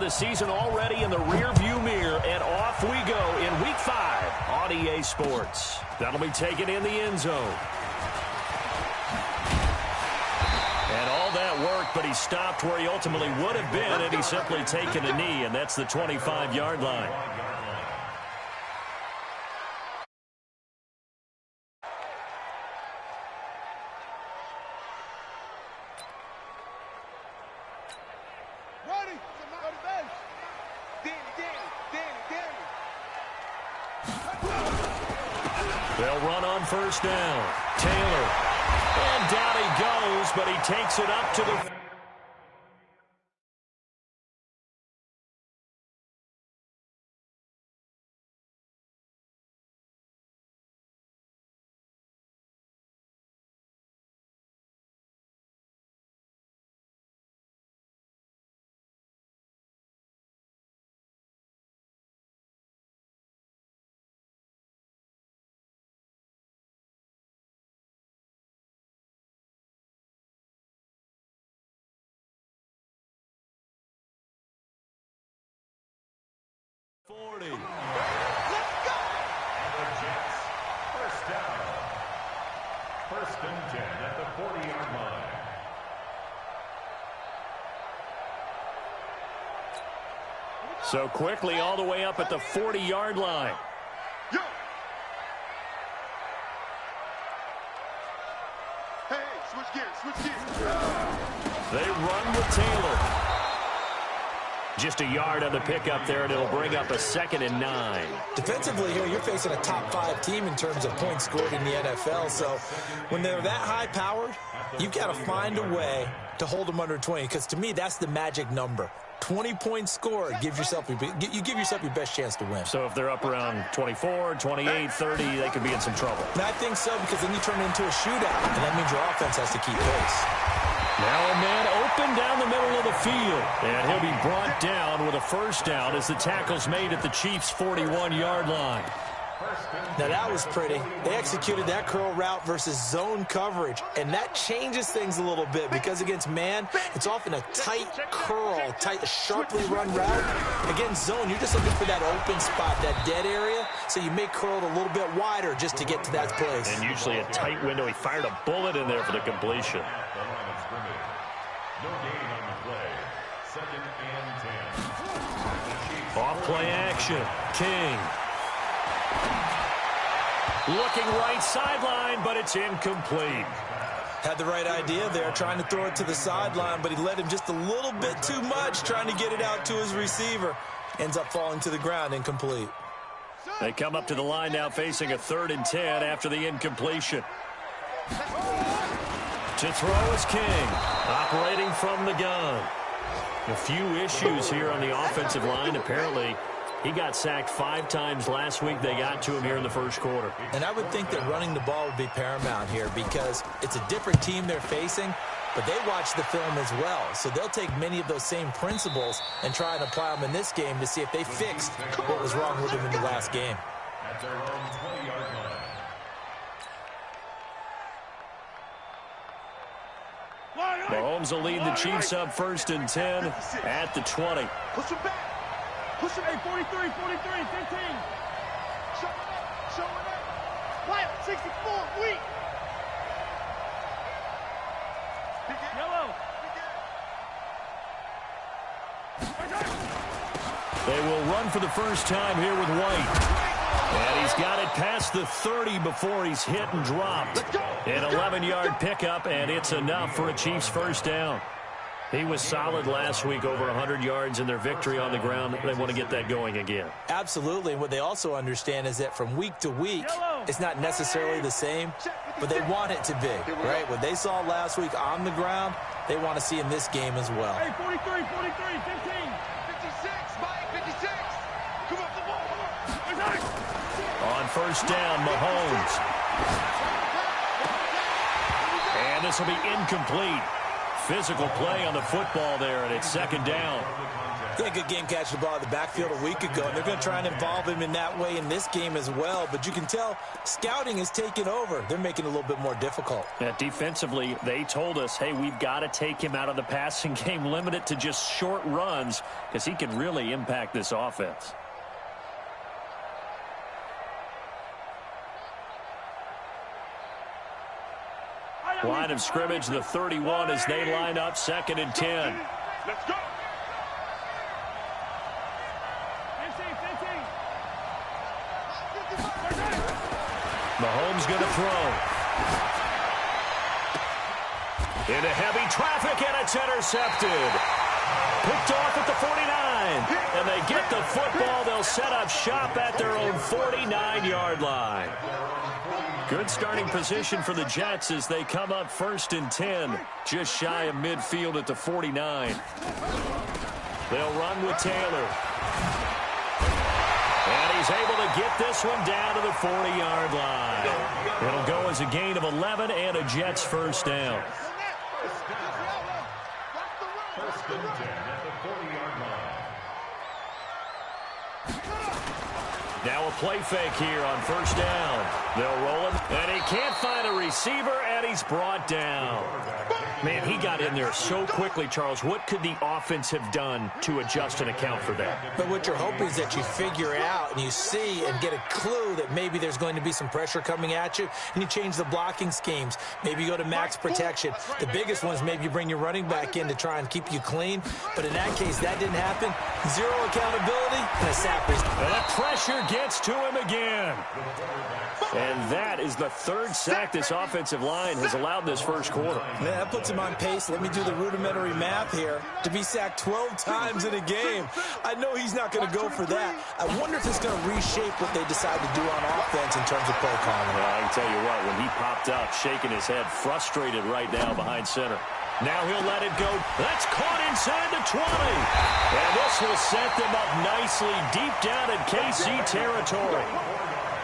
the season already in the rearview mirror, and off we go in Week 5 on EA Sports. That'll be taken in the end zone. And all that worked, but he stopped where he ultimately would have been had he simply taken a knee, and that's the 25-yard line. They'll run on first down. Taylor. And down he goes, but he takes it up to the... Let's go! The Jets, first down. First and 10 at the 40-yard line. So quickly all the way up at the 40-yard line. Hey, switch gears. They run with Taylor. Just a yard on the pickup there, and it'll bring up a 2nd and 9. Defensively here, you're facing a top-5 team in terms of points scored in the NFL. So when they're that high-powered, you've got to find a way to hold them under 20. Because to me, that's the magic number. 20 points scored, you give yourself your best chance to win. So if they're up around 24, 28, 30, they could be in some trouble. And I think so, because then you turn it into a shootout, and that means your offense has to keep pace. Now a man open down the middle of the field. And he'll be brought down with a first down as the tackle's made at the Chiefs' 41-yard line. Now that was pretty. They executed that curl route versus zone coverage, and that changes things a little bit because against man, it's often a tight curl, sharply run route. Against zone, you're just looking for that open spot, that dead area, so you may curl it a little bit wider just to get to that place. And usually a tight window. He fired a bullet in there for the completion. No gain on the play. 2nd and 10. Off play action. King. Looking right sideline, but it's incomplete. Had the right idea there, trying to throw it to the sideline, but he led him just a little bit too much, trying to get it out to his receiver. Ends up falling to the ground, incomplete. They come up to the line now facing a 3rd and 10 after the incompletion. To throw is King, operating from the gun. A few issues here on the offensive line. Apparently, he got sacked 5 times last week. They got to him here in the first quarter. And I would think that running the ball would be paramount here because it's a different team they're facing, but they watch the film as well. So they'll take many of those same principles and try and apply them in this game to see if they fixed what was wrong with them in the last game. At their own 20-yard line. Mahomes will lead the Chiefs up 1st and 10 at the 20. Push him back. Push him. Hey, 43, 15. Show it up. Wild, 64, weak. Yellow. They will run for the first time here with White. And he's got it past the 30 before he's hit and dropped. An 11-yard pickup, and it's enough for a Chiefs first down. He was solid last week, over 100 yards in their victory on the ground. They want to get that going again. Absolutely. And what they also understand is that from week to week, it's not necessarily the same, but they want it to be, right? What they saw last week on the ground, they want to see in this game as well. Hey, 43, 15. 56, Mike, 56. Come on, the ball, come on. On first down, Mahomes. And this will be incomplete. Physical play on the football there, and it's 2nd down. Yeah, good game catching the ball in the backfield a week ago, and they're going to try and involve him in that way in this game as well. But you can tell scouting is taking over. They're making it a little bit more difficult. Yeah, defensively, they told us, hey, we've got to take him out of the passing game, limit it to just short runs, because he can really impact this offense. Line of scrimmage, the 31, as they line up 2nd and 10. Let's go. Mahomes going to throw. Into heavy traffic, and it's intercepted. Picked off at the 49. And they get the football. They'll set up shop at their own 49-yard line. Good starting position for the Jets as they come up 1st and 10. Just shy of midfield at the 49. They'll run with Taylor. And he's able to get this one down to the 40-yard line. It'll go as a gain of 11 and a Jets first down. First and 10 at the 40-yard line. Now a play fake here on first down. They'll roll him, and he can't find a receiver, and he's brought down. Man, he got in there so quickly, Charles. What could the offense have done to adjust and account for that? But what you're hoping is that you figure out and you see and get a clue that maybe there's going to be some pressure coming at you, and you change the blocking schemes. Maybe you go to max protection. The biggest one is maybe you bring your running back in to try and keep you clean. But in that case, that didn't happen. Zero accountability and a sack. And the pressure gets to him again. And that is the 3rd sack this offensive line has allowed this first quarter. Man, that puts him on pace. Let me do the rudimentary math here. To be sacked 12 times in a game. I know he's not going to go for that. I wonder if it's going to reshape what they decide to do on offense in terms of play calling. Well, I can tell you what, when he popped up, shaking his head, frustrated right now behind center. Now he'll let it go. That's caught inside the 20. And this will set them up nicely deep down in KC territory.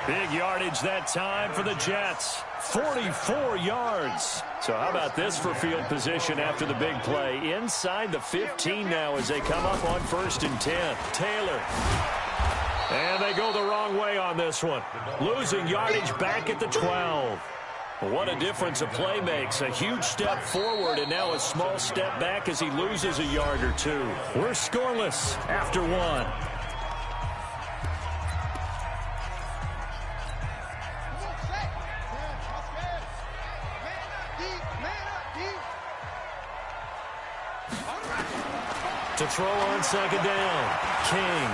Big yardage that time for the Jets. 44 yards. So how about this for field position after the big play? Inside the 15 now as they come up on 1st and 10. Taylor. And they go the wrong way on this one. Losing yardage back at the 12. What a difference a play makes. A huge step forward and now a small step back as he loses a yard or two. We're scoreless after 1. To throw on 2nd down. King.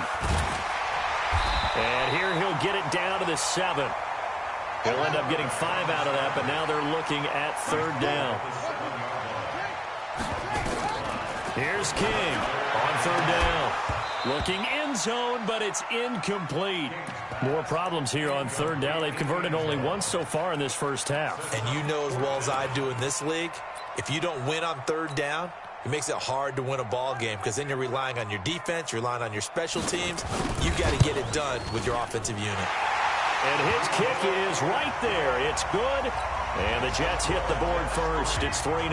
And here he'll get it down to the 7. He'll end up getting 5 out of that, but now they're looking at 3rd down. Here's King on 3rd down. Looking end zone, but it's incomplete. More problems here on 3rd down. They've converted only once so far in this first half. And you know as well as I do in this league, if you don't win on 3rd down, it makes it hard to win a ball game because then you're relying on your defense, you're relying on your special teams. You've got to get it done with your offensive unit. And his kick is right there. It's good. And the Jets hit the board first. It's 3-0.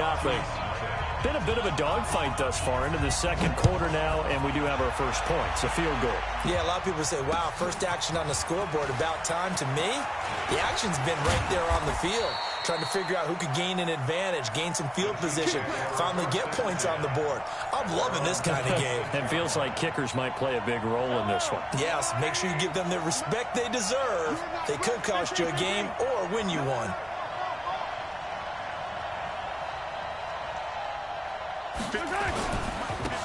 Been a bit of a dogfight thus far into the 2nd quarter now, and we do have our first point. It's a field goal. Yeah, a lot of people say, wow, first action on the scoreboard, about time. To me, the action's been right there on the field, trying to figure out who could gain an advantage, gain some field position, finally get points on the board. I'm loving this kind of game. It feels like kickers might play a big role in this one. Yes, make sure you give them the respect they deserve. They could cost you a game or win you one.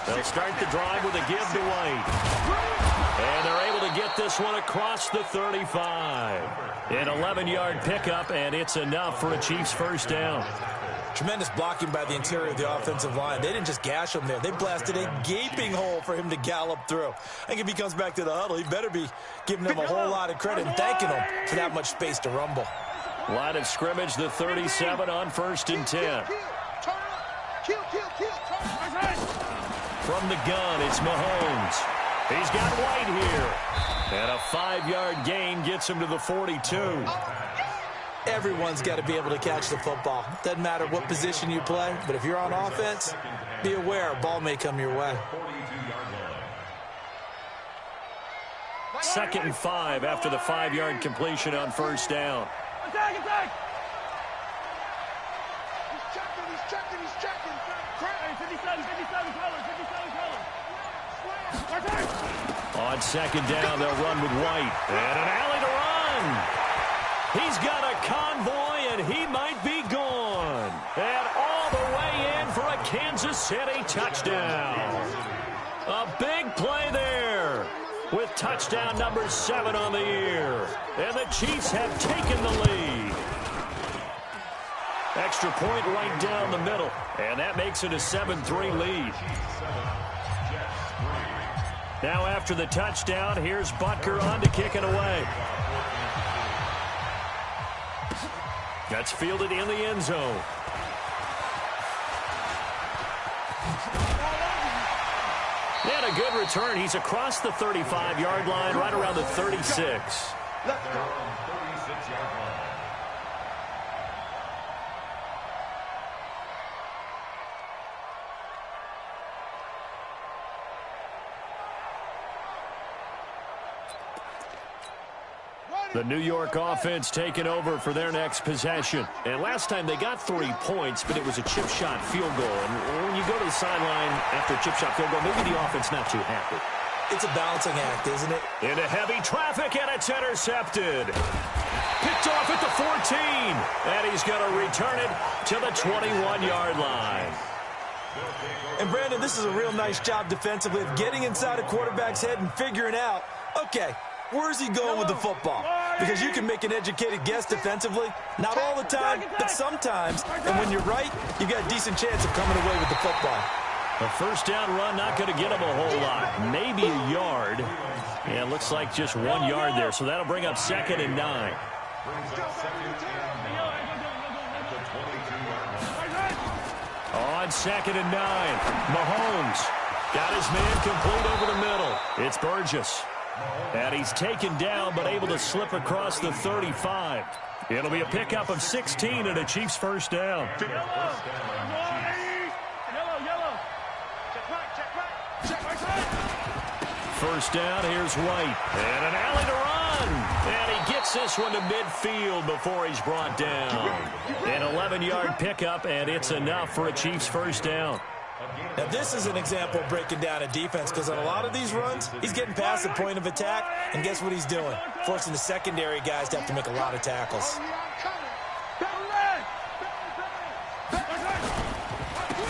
They'll start the drive with a give to White. And they're able to get this one across the 35. An 11-yard pickup, and it's enough for a Chiefs first down. Tremendous blocking by the interior of the offensive line. They didn't just gash him there. They blasted a gaping hole for him to gallop through. I think if he comes back to the huddle, he better be giving them a whole lot of credit and thanking them for that much space to rumble. Line of scrimmage, the 37 on 1st and 10. From the gun, it's Mahomes. He's got White here. And a 5-yard gain gets him to the 42. Everyone's got to be able to catch the football. Doesn't matter what position you play, but if you're on offense, be aware a ball may come your way. 2nd and 5 after the 5-yard completion on first down. Attack, attack! He's checking. Hey, 57 colors. On 2nd down, they'll run with White. And an alley to run. He's got a convoy, and he might be gone. And all the way in for a Kansas City touchdown. A big play there with touchdown number 7 on the year. And the Chiefs have taken the lead. Extra point right down the middle. And that makes it a 7-3 lead. Now after the touchdown, here's Butker on to kick it away. That's fielded in the end zone. And a good return. He's across the 35-yard line, right around the 36. Let's go. The New York offense taking over for their next possession. And last time they got 3 points, but it was a chip shot field goal. And when you go to the sideline after a chip shot field goal, maybe the offense not too happy. It's a balancing act, isn't it? Into heavy traffic, and it's intercepted. Picked off at the 14. And he's going to return it to the 21-yard line. And, Brandon, this is a real nice job defensively of getting inside a quarterback's head and figuring out, okay, where's he going with the football? Because you can make an educated guess defensively. Not all the time, but sometimes. And when you're right, you've got a decent chance of coming away with the football. A first down run, not going to get him a whole lot. Maybe a yard. Yeah, it looks like just 1 yard there. So that'll bring up 2nd and 9. On 2nd and 9, Mahomes got his man complete over the middle. It's Burgess. And he's taken down, but able to slip across the 35. It'll be a pickup of 16 and a Chiefs first down. Yellow. Check right. First down, here's White. And an alley to run. And he gets this one to midfield before he's brought down. An 11-yard pickup, and it's enough for a Chiefs first down. Now, this is an example of breaking down a defense because on a lot of these runs, he's getting past the point of attack, and guess what he's doing? Forcing the secondary guys to have to make a lot of tackles.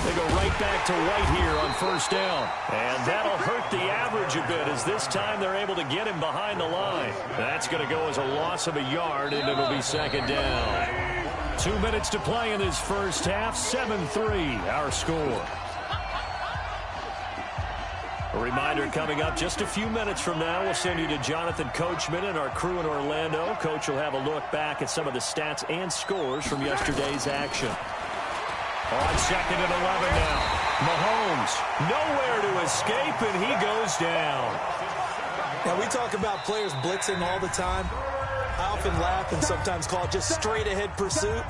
They go right back to White here on first down. And that'll hurt the average a bit as this time they're able to get him behind the line. That's going to go as a loss of a yard, and it'll be 2nd down. 2 minutes to play in this first half. 7-3, our score. A reminder coming up just a few minutes from now. We'll send you to Jonathan Coachman and our crew in Orlando. Coach will have a look back at some of the stats and scores from yesterday's action. On 2nd and 11 now. Mahomes nowhere to escape, and he goes down. Now, we talk about players blitzing all the time. I often laugh and sometimes call it just straight-ahead pursuit.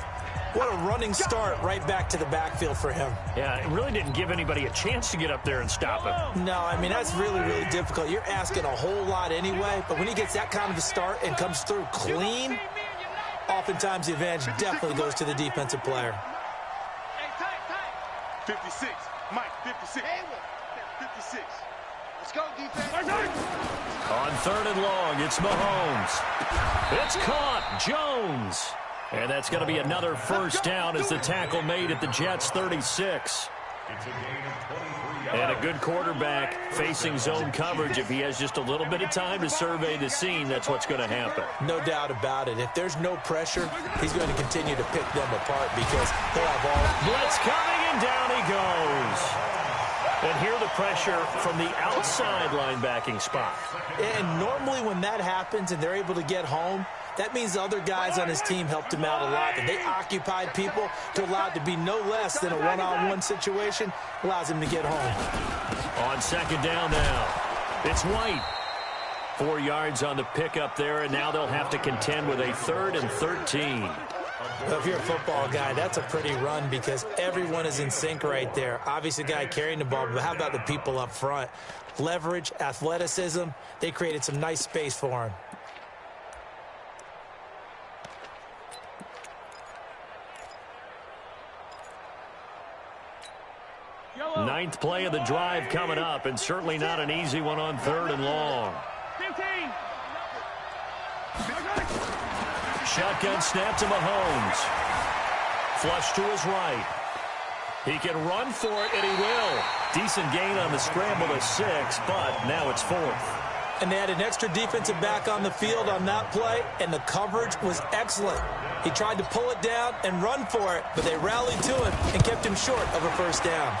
What a running start right back to the backfield for him. Yeah, it really didn't give anybody a chance to get up there and stop him. No, I mean, that's really, really difficult. You're asking a whole lot anyway, but when he gets that kind of a start and comes through clean, oftentimes the advantage definitely goes to the defensive player. 56. Mike, 56. 56. Let's go, defense. On 3rd and long, it's Mahomes. It's caught. Jones. And that's going to be another first down as the tackle made at the Jets' 36. And a good quarterback facing zone coverage. If he has just a little bit of time to survey the scene, that's what's going to happen. No doubt about it. If there's no pressure, he's going to continue to pick them apart because they'll have all... Blitz coming, and down he goes. And here the pressure from the outside linebacking spot. And normally when that happens and they're able to get home, that means the other guys on his team helped him out a lot. That they occupied people to allow it to be no less than a one-on-one situation allows him to get home. On 2nd down now, it's White. 4 yards on the pickup there, and now they'll have to contend with a 3rd and 13. Well, if you're a football guy, that's a pretty run because everyone is in sync right there. Obviously, the guy carrying the ball, but how about the people up front? Leverage, athleticism, they created some nice space for him. Ninth play of the drive coming up, and certainly not an easy one on 3rd and long. 15. Shotgun snap to Mahomes. Flush to his right. He can run for it, and he will. Decent gain on the scramble to 6, but now it's 4th. And they had an extra defensive back on the field on that play, and the coverage was excellent. He tried to pull it down and run for it, but they rallied to him and kept him short of a first down.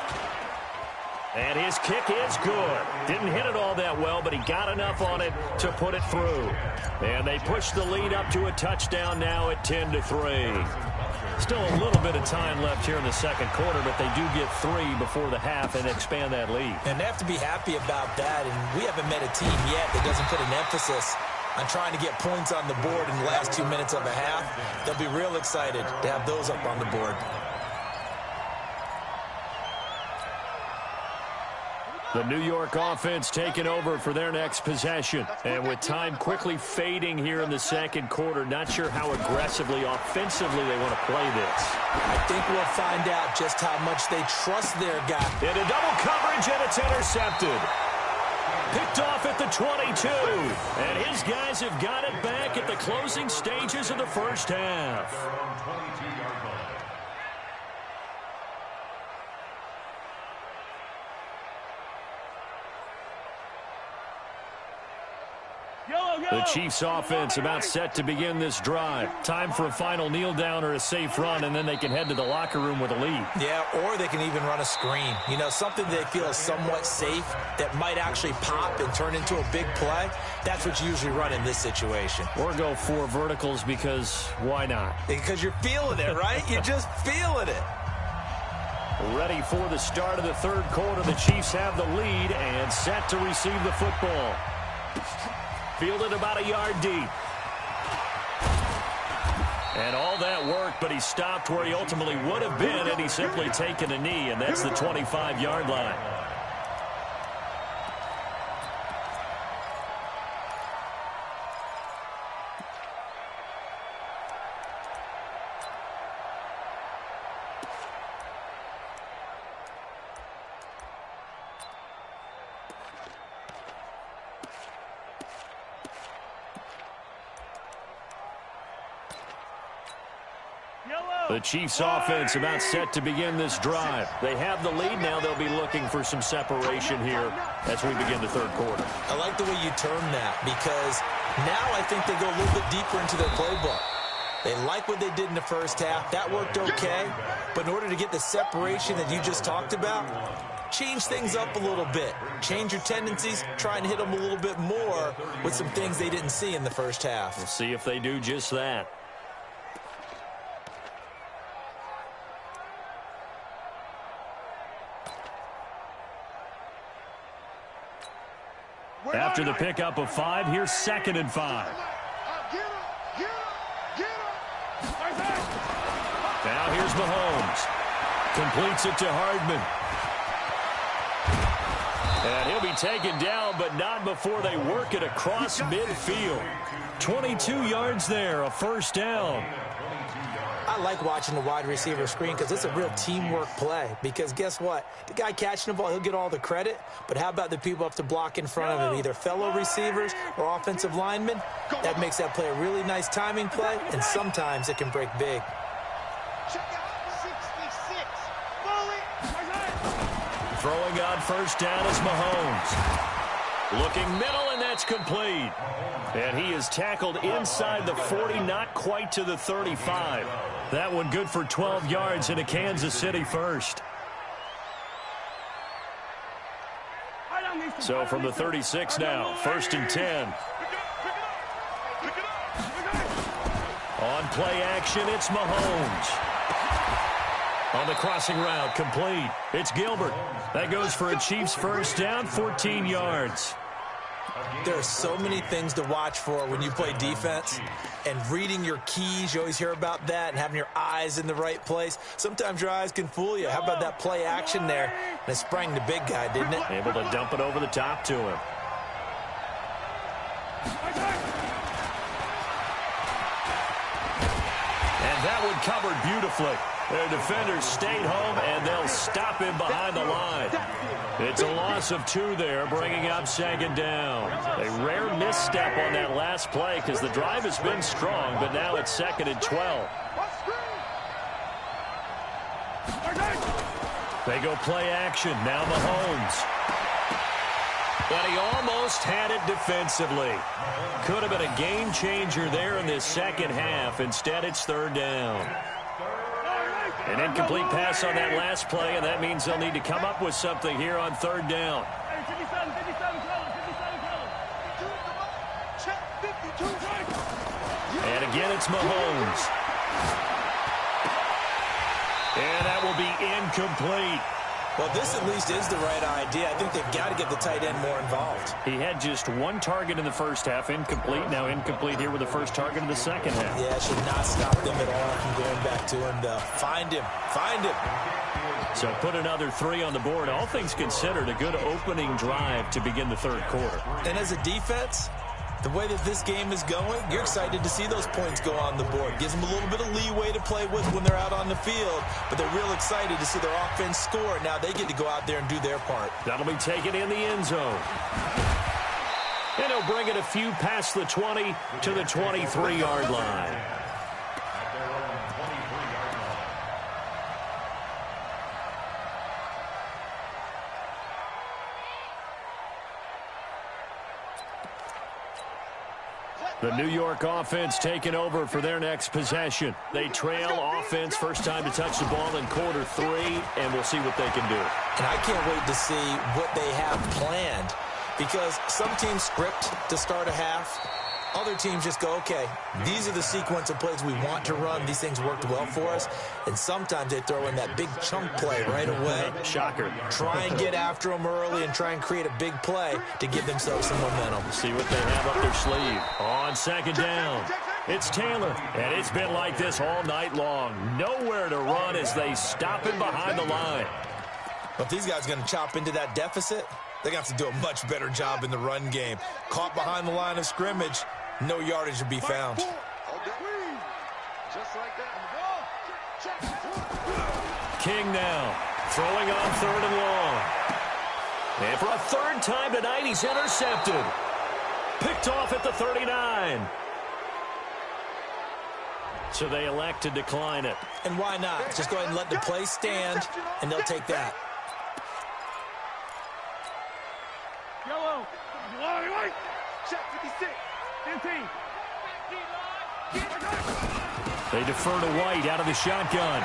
And his kick is good. Didn't hit it all that well, but he got enough on it to put it through. And they push the lead up to a touchdown now at 10-3. Still a little bit of time left here in the second quarter, but they do get 3 before the half and expand that lead. And they have to be happy about that, and we haven't met a team yet that doesn't put an emphasis on trying to get points on the board in the last 2 minutes of a half. They'll be real excited to have those up on the board. The New York offense taking over for their next possession. And with time quickly fading here in the second quarter, not sure how aggressively, offensively they want to play this. I think we'll find out just how much they trust their guy. Into double coverage, and it's intercepted. Picked off at the 22. And his guys have got it back at the closing stages of the first half. The Chiefs offense about set to begin this drive. Time for a final kneel down or a safe run, and then they can head to the locker room with a lead. Yeah, or they can even run a screen. You know, something they feel is somewhat safe that might actually pop and turn into a big play. That's what you usually run in this situation. Or go 4 verticals because why not? Because you're feeling it, right? You're just feeling it. Ready for the start of the third quarter. The Chiefs have the lead and set to receive the football. Fielded about a yard deep. And all that work, but he stopped where he ultimately would have been, and he's simply taken a knee, and that's the 25-yard line. The Chiefs offense about set to begin this drive. They have the lead now. They'll be looking for some separation here as we begin the third quarter. I like the way you term that because now I think they go a little bit deeper into their playbook. They like what they did in the first half. That worked okay. But in order to get the separation that you just talked about, change things up a little bit. Change your tendencies. Try and hit them a little bit more with some things they didn't see in the first half. We'll see if they do just that. After the pickup of 5, here's 2nd and 5. Now here's Mahomes. Completes it to Hardman. And he'll be taken down, but not before they work it across midfield. 22 yards there, a first down. I like watching the wide receiver screen because it's a real teamwork play. Because guess what? The guy catching the ball, he'll get all the credit. But how about the people have to block in front of him, either fellow receivers or offensive linemen? That makes that play a really nice timing play, and sometimes it can break big. Throwing on first down is Mahomes. Looking middle, and that's complete. And he is tackled inside the 40, not quite to the 35. That one good for 12 yards and a Kansas City first. So from the 36 now, 1st and 10. On play action, it's Mahomes. On the crossing route, complete. It's Gilbert. That goes for a Chiefs first down, 14 yards. There are so many things to watch for when you play defense, and reading your keys, you always hear about that, and having your eyes in the right place. Sometimes your eyes can fool you. How about that play action there? And it sprang the big guy, didn't it? Able to dump it over the top to him. And that one covered beautifully. Their defenders stayed home, and they'll stop him behind the line. It's a loss of 2 there, bringing up second down. A rare misstep on that last play because the drive has been strong, but now it's 2nd and 12. They go play action. Now Mahomes. But he almost had it defensively. Could have been a game changer there in this second half. Instead, it's 3rd down. An incomplete pass on that last play, and that means they'll need to come up with something here on 3rd down. And again, it's Mahomes. And that will be incomplete. Well, this at least is the right idea. I think they've got to get the tight end more involved. He had just 1 target in the first half, incomplete. Now incomplete here with the first target in the second half. Yeah, it should not stop them at all from going back to him, though. Find him. Find him. So put another 3 on the board. All things considered, a good opening drive to begin the 3rd quarter. And as a defense, the way that this game is going, you're excited to see those points go on the board. Gives them a little bit of leeway to play with when they're out on the field, but they're real excited to see their offense score. Now they get to go out there and do their part. That'll be taken in the end zone. And he'll bring it a few past the 20 to the 23-yard line. The New York offense taking over for their next possession. They trail offense, first time to touch the ball in quarter 3, and we'll see what they can do. And I can't wait to see what they have planned, because some teams script to start a half. Other teams just go, okay, these are the sequence of plays we want to run. These things worked well for us. And sometimes they throw in that big chunk play right away. Shocker. Try and get after them early and try and create a big play to give themselves some momentum. See what they have up their sleeve. On 2nd down, it's Taylor. And it's been like this all night long. Nowhere to run as they stop him behind the line. But if these guys are going to chop into that deficit, they're going to have to do a much better job in the run game. Caught behind the line of scrimmage, no yardage to be found. Just like that. King now, throwing on 3rd and long. And for a 3rd time tonight, he's intercepted. Picked off at the 39. So they elect to decline it. And why not? Just go ahead and let the play stand, and they'll take that. Yellow. White. Check 56. 15. They defer to White out of the shotgun.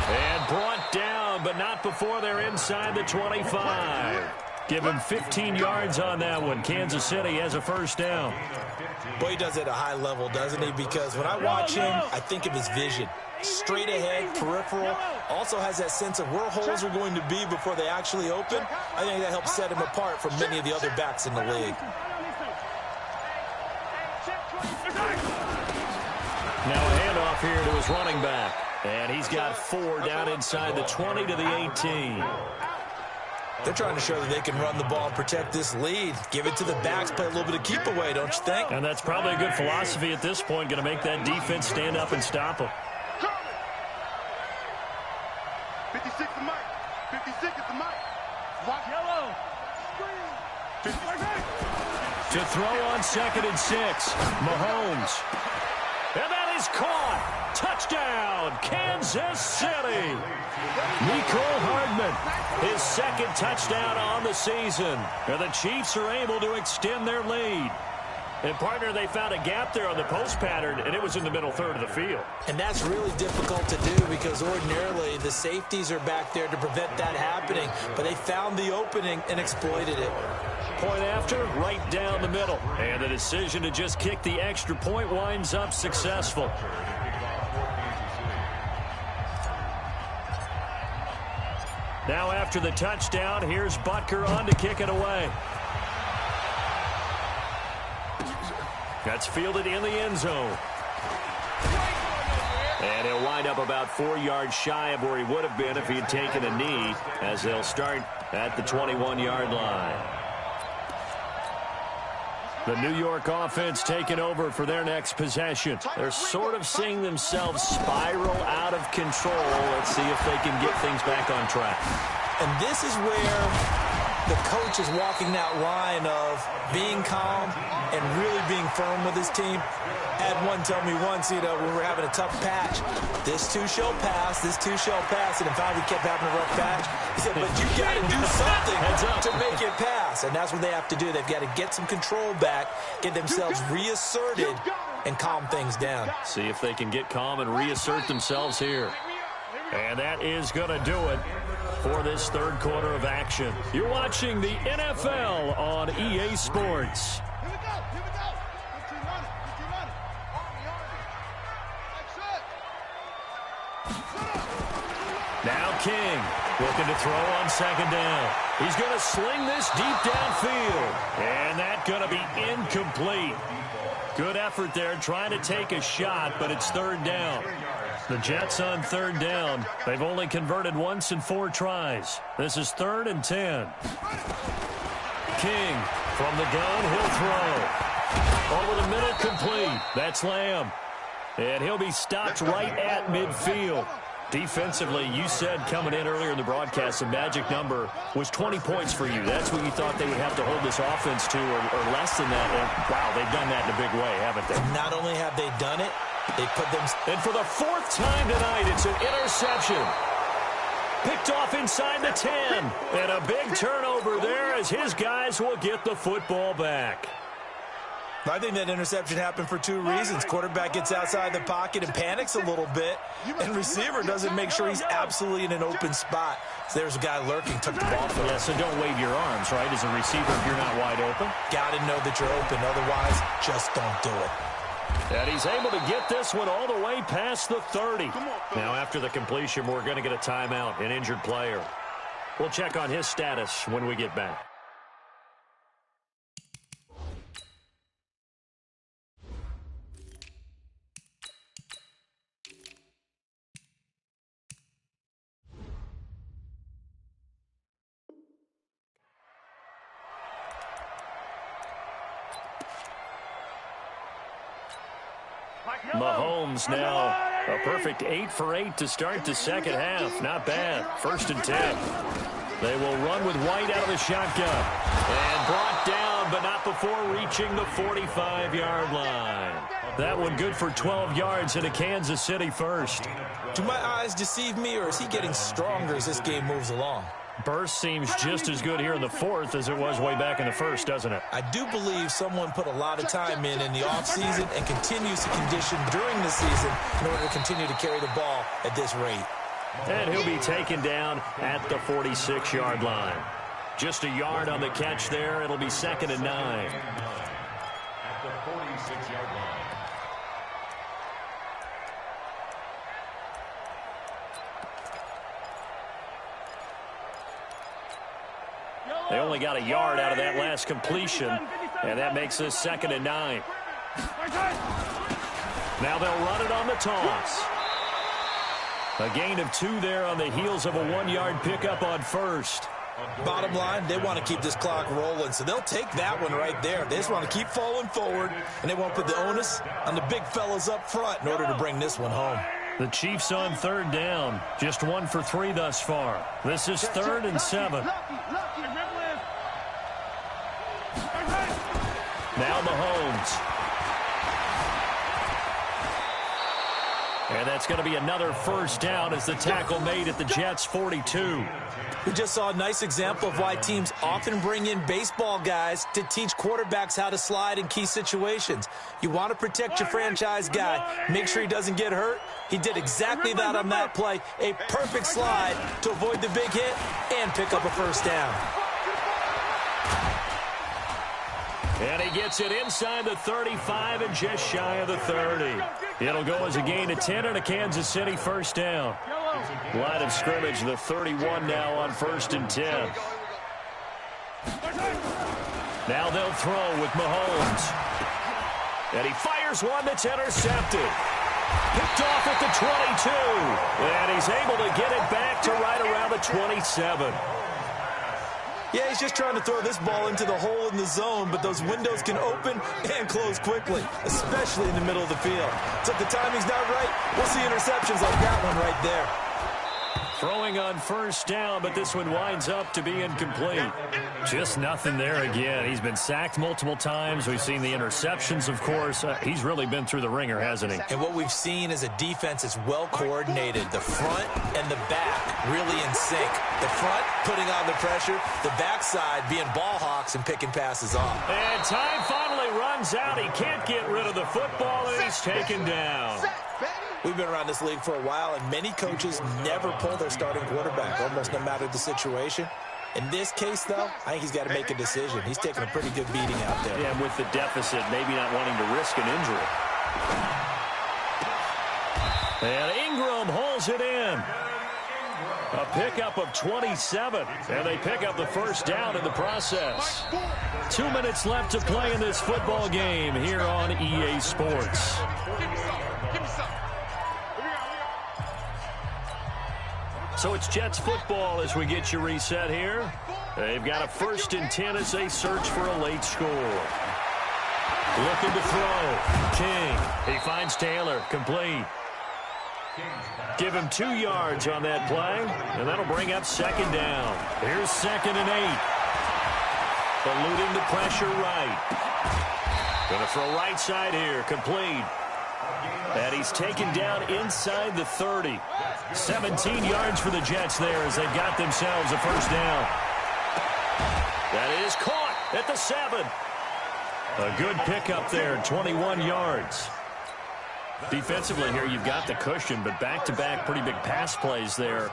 And brought down, but not before they're inside the 25. Give him 15 yards on that one. Kansas City has a 1st down. Boy, he does it at a high level, doesn't he? Because when I watch him, I think of his vision. Straight ahead, peripheral. Also has that sense of where holes are going to be before they actually open. I think that helps set him apart from many of the other backs in the league. Now a handoff here to his running back. And he's got 4 down inside the 20 to the 18. They're trying to show that they can run the ball and protect this lead. Give it to the backs, play a little bit of keep away, don't you think? And that's probably a good philosophy at this point, going to make that defense stand up and stop them. 56 is Mike. 56 is the Mike. Watch yellow. To throw on 2nd and 6. Mahomes. And that is caught. Touchdown, Kansas City. Mecole Hardman, his 2nd touchdown on the season. And the Chiefs are able to extend their lead. And, partner, they found a gap there on the post pattern, and it was in the middle 3rd of the field. And that's really difficult to do because ordinarily the safeties are back there to prevent that happening. But they found the opening and exploited it. Point after, right down the middle. And the decision to just kick the extra point winds up successful. Now after the touchdown, here's Butker on to kick it away. That's fielded in the end zone. And he'll wind up about 4 yards shy of where he would have been if he had taken a knee, as they'll start at the 21-yard line. The New York offense taking over for their next possession. They're sort of seeing themselves spiral out of control. Let's see if they can get things back on track. And this is where the coach is walking that line of being calm and really being firm with his team. I had one tell me once, when we were having a tough patch, this too shall pass, this too shall pass, and finally kept having a rough patch. He said, but you got to do something to make it pass, and that's what they have to do. They've got to get some control back, get themselves reasserted, and calm things down. See if they can get calm and reassert themselves here. And that is going to do it for this third quarter of action. You're watching the NFL on EA Sports. Here we go. Here we go. 15 running. 15 running. Now King looking to throw on second down. He's going to sling this deep downfield. And that's going to be incomplete. Good effort there trying to take a shot, but it's third down. The Jets on third down. They've only converted once in 4 tries. This is 3rd and 10. King from the gun. He'll throw. Over the middle, complete. That's Lamb. And he'll be stopped right at midfield. Defensively, you said coming in earlier in the broadcast, the magic number was 20 points for you. That's what you thought they would have to hold this offense to, or less than that. And, wow, they've done that in a big way, haven't they? Not only have they done it, they put them... And for the 4th time tonight, it's an interception. Picked off inside the 10. And a big turnover there as his guys will get the football back. I think that interception happened for 2 reasons. Quarterback gets outside the pocket and panics a little bit, and receiver doesn't make sure he's absolutely in an open spot. So there's a guy lurking, took the ball from him. Yeah, so don't wave your arms, right, as a receiver if you're not wide open. Got to know that you're open. Otherwise, just don't do it. And he's able to get this one all the way past the 30. Now, after the completion, we're going to get a timeout, an injured player. We'll check on his status when we get back. Mahomes now a perfect 8 for 8 to start the second half. Not bad. 1st and 10. They will run with White out of the shotgun. And brought down, but not before reaching the 45-yard line. That one good for 12 yards in a Kansas City first. Do my eyes deceive me, or is he getting stronger as this game moves along? Burst seems just as good here in the 4th as it was way back in the 1st, doesn't it? I do believe someone put a lot of time in the offseason and continues to condition during the season in order to continue to carry the ball at this rate. And he'll be taken down at the 46-yard line. Just a yard on the catch there. It'll be 2nd and 9. At the 46-yard line. They only got a yard out of that last completion, and that makes this 2nd and 9. Now they'll run it on the toss. A gain of 2 there on the heels of a 1-yard pickup on first. Bottom line, they want to keep this clock rolling, so they'll take that one right there. They just want to keep falling forward, and they want to put the onus on the big fellas up front in order to bring this one home. The Chiefs on 3rd down, just 1 for 3 thus far. This is 3rd and 7. Now Mahomes. And that's going to be another first down as the tackle made at the Jets' 42. We just saw a nice example of why teams often bring in baseball guys to teach quarterbacks how to slide in key situations. You want to protect your franchise guy. Make sure he doesn't get hurt. He did exactly that on that play. A perfect slide to avoid the big hit and pick up a first down. And he gets it inside the 35 and just shy of the 30. It'll go as a gain of 10 and a Kansas City first down. Line of scrimmage, the 31 now on 1st and 10. Now they'll throw with Mahomes. And he fires one that's intercepted. Picked off at the 22. And he's able to get it back to right around the 27. Yeah, he's just trying to throw this ball into the hole in the zone, but those windows can open and close quickly, especially in the middle of the field. So if the timing's not right, we'll see interceptions like that one right there. Throwing on first down, but this one winds up to be incomplete. Just nothing there again. He's been sacked multiple times. We've seen the interceptions, of course. He's really been through the ringer, hasn't he? And what we've seen is a defense that's well coordinated. The front and the back really in sync. The front putting on the pressure, the backside being ball hawks and picking passes off. And time finally runs out. He can't get rid of the football, and he's taken down. We've been around this league for a while, and many coaches never pull their starting quarterback, almost no matter the situation. In this case, though, I think he's got to make a decision. He's taking a pretty good beating out there. Yeah, and with the deficit, maybe not wanting to risk an injury. And Ingram holds it in. A pickup of 27, and they pick up the first down in the process. 2 minutes left to play in this football game here on EA Sports. So it's Jets football as we get you reset here. They've got a 1st and 10 as they search for a late score. Looking to throw. King. He finds Taylor. Complete. Give him 2 yards on that play, and that'll bring up 2nd down. Here's 2nd and 8. Eluding the pressure right. Going to throw right side here. Complete. And he's taken down inside the 30. 17 yards for the Jets there as they've got themselves a 1st down. That is caught at the 7. A good pickup there, 21 yards. Defensively here, you've got the cushion, but back-to-back pretty big pass plays there.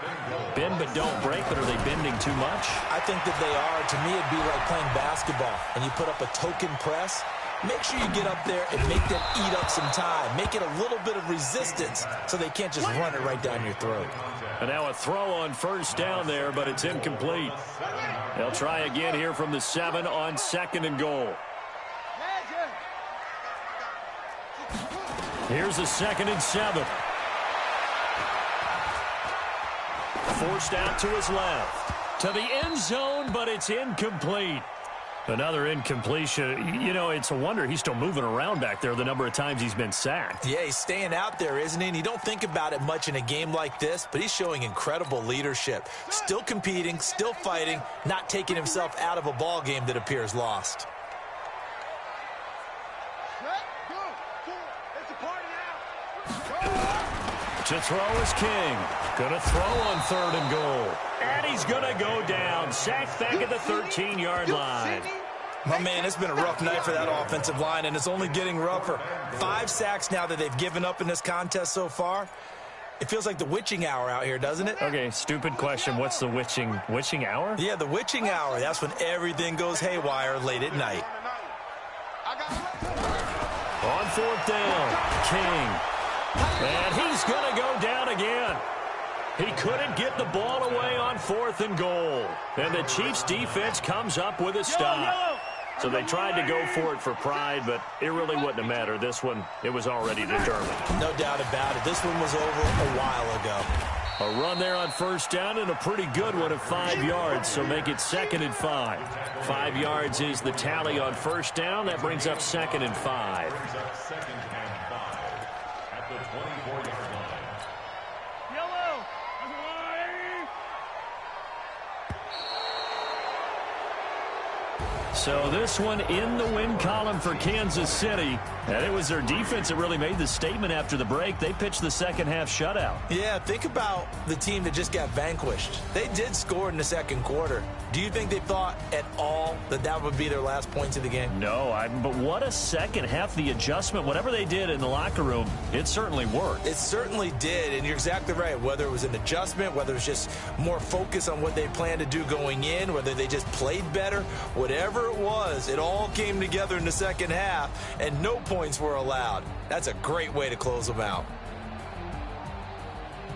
Bend but don't break, but are they bending too much? I think that they are. To me, it'd be like playing basketball, and you put up a token press. Make sure you get up there and make them eat up some time. Make it a little bit of resistance so they can't just run it right down your throat. And now a throw on 1st down there, but it's incomplete. They'll try again here from the 7 on 2nd and goal. Here's a 2nd and 7. Forced out to his left. To the end zone, but it's incomplete. Another incompletion. You know, it's a wonder he's still moving around back there the number of times he's been sacked. Yeah, he's staying out there, isn't he? And you don't think about it much in a game like this, but he's showing incredible leadership. Still competing, still fighting, not taking himself out of a ball game that appears lost. To throw is King. Going to throw on 3rd and goal. And he's going to go down. Sacked back at the 13-yard line. My man, it's been a rough night for that offensive line, and it's only getting rougher. 5 sacks now that they've given up in this contest so far. It feels like the witching hour out here, doesn't it? Okay, stupid question. What's the witching hour? Yeah, the witching hour. That's when everything goes haywire late at night. On 4th down, King. And he's going to go down again. He couldn't get the ball away on 4th and goal. And the Chiefs' defense comes up with a stop. So they tried to go for it for pride, but it really wouldn't have mattered. This one, it was already determined. No doubt about it. This one was over a while ago. A run there on 1st down and a pretty good one of 5 yards, so make it 2nd and 5. 5 yards is the tally on 1st down. That brings up 2nd and 5. So this one in the win column for Kansas City. And it was their defense that really made the statement after the break. They pitched the 2nd half shutout. Yeah, think about the team that just got vanquished. They did score in the 2nd quarter. Do you think they thought at all that that would be their last points of the game? No, but what a 2nd half. The adjustment, whatever they did in the locker room, it certainly worked. It certainly did, and you're exactly right. Whether it was an adjustment, whether it was just more focus on what they planned to do going in, whether they just played better, whatever it was, it all came together in the 2nd half, and no points were allowed. That's a great way to close them out.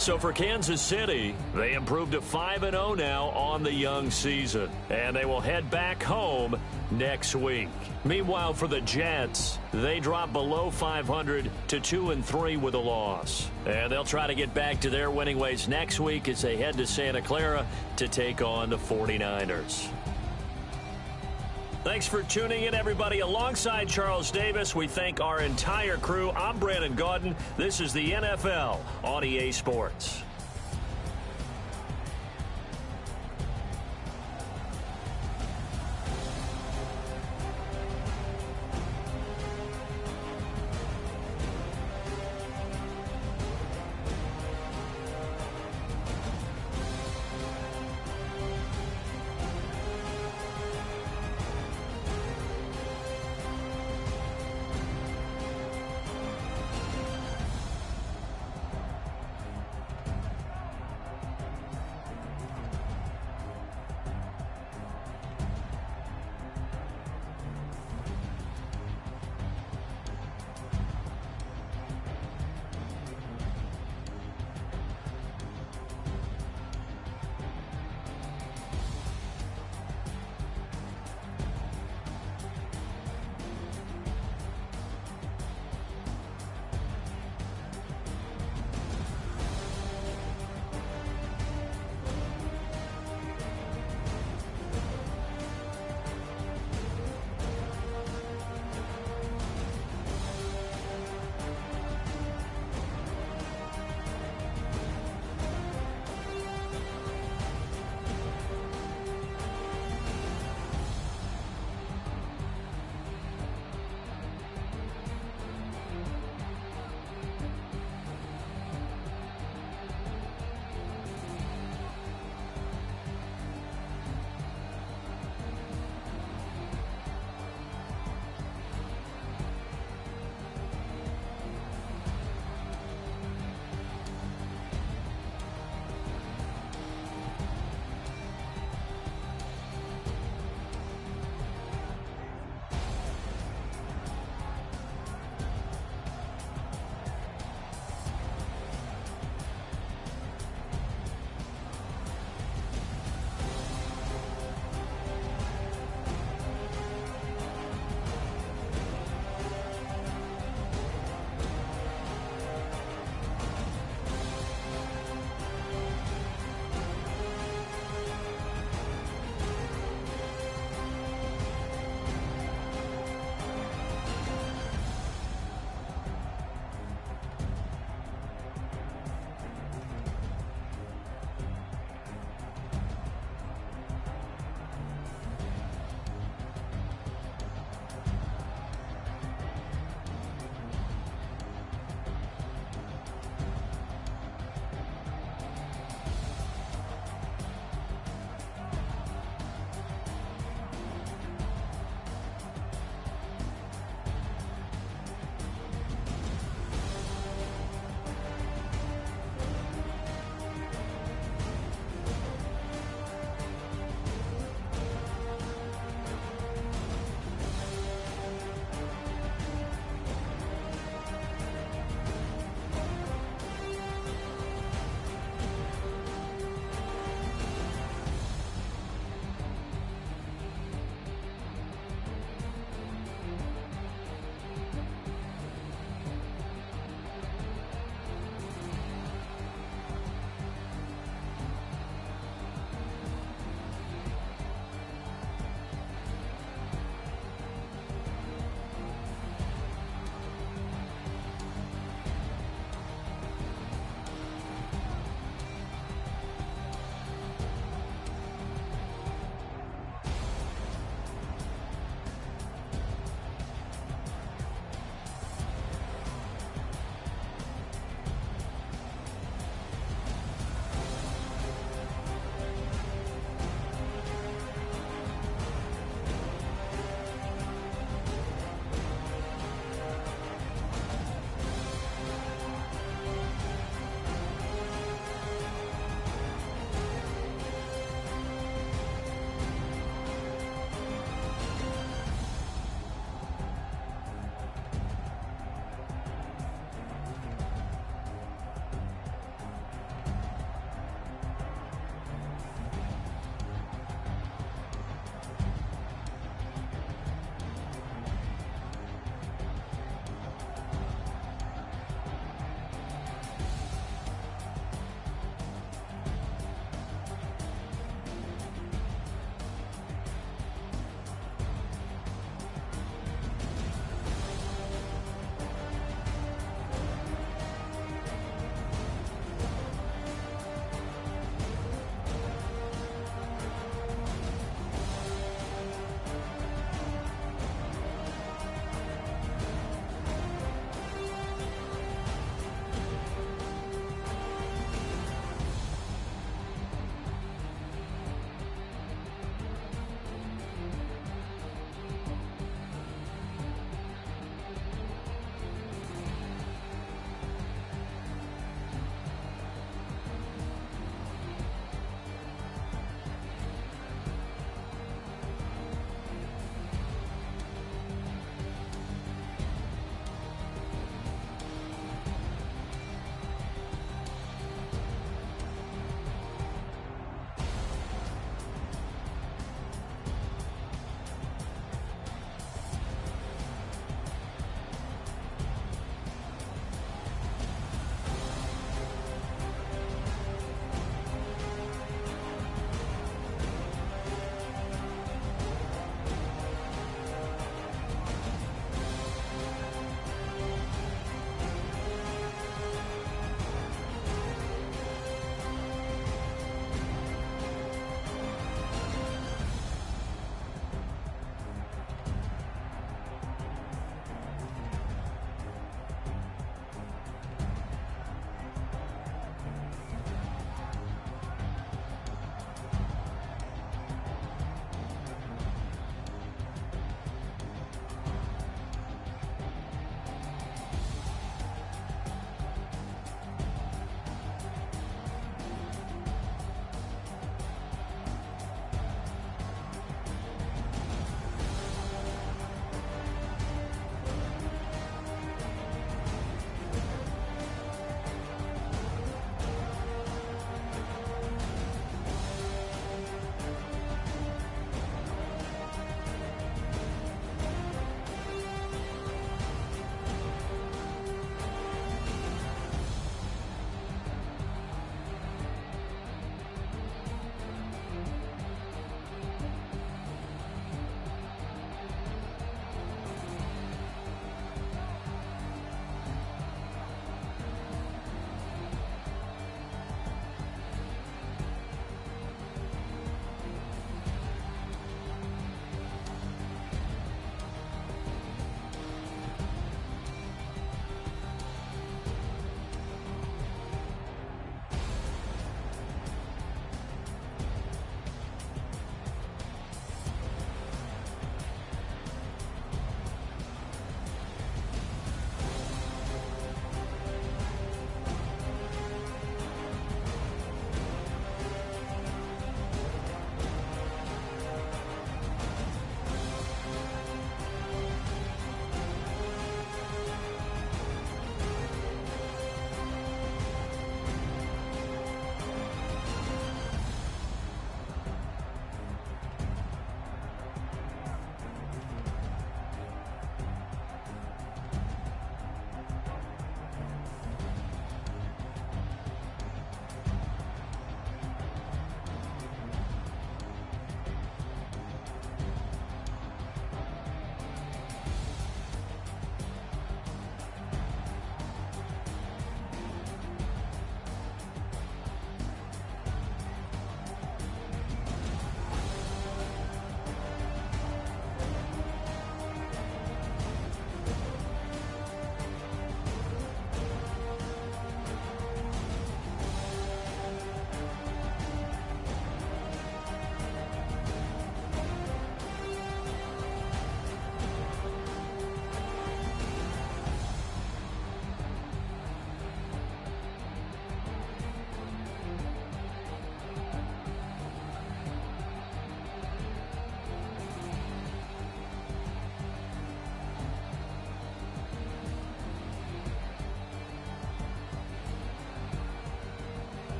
So for Kansas City, they improved to 5-0 now on the young season. And they will head back home next week. Meanwhile, for the Jets, they dropped below 500 to 2-3 with a loss. And they'll try to get back to their winning ways next week as they head to Santa Clara to take on the 49ers. Thanks for tuning in, everybody. Alongside Charles Davis, we thank our entire crew. I'm Brandon Gaudin. This is the NFL on EA Sports.